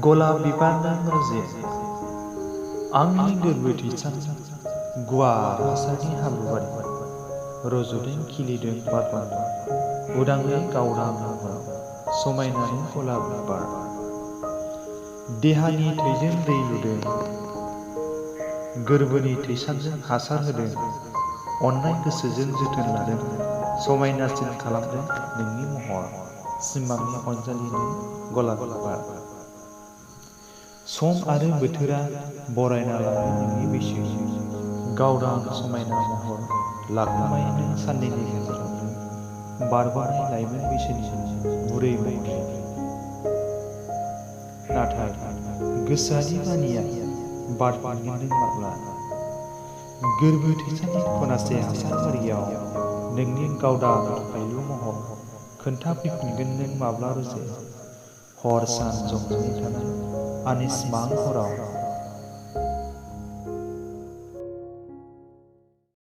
गलाब बिबारजों रुजे आंनि गोरबोथिसान गुवार हासारनि हाब्रुबारि रज'दों खिलिदों बारबारदों उदाङै गावदां महराव समायनानि गलाब बिबार देहानि थैजों दै लुदों गोरबोनि थैसानजों हासार होदों अननाय गोसोजों जोथोन लादों समायनासिन खालामदों नोंनि महर सिमांनि अनजालिनि गलाब बिबार सम आरो बोथोरा बरायना लाङो नोंनि बैसो गावदां समायना महर लाखुमायो नों साननैनि गेजेरावनो बारग'नाय लाइमोन बैसोनि बुरै महरै नाथाय गोसोआरि बानिया बारफिनगोन नों माब्ला गोरबो थैसाननि खनासे हासारबारियाव नोंनि गावदां फाइलु महर खोन्थाफैफिनगोन नों माब्ला रुजे हर सान जमनानै थानाय आनिसमां हराव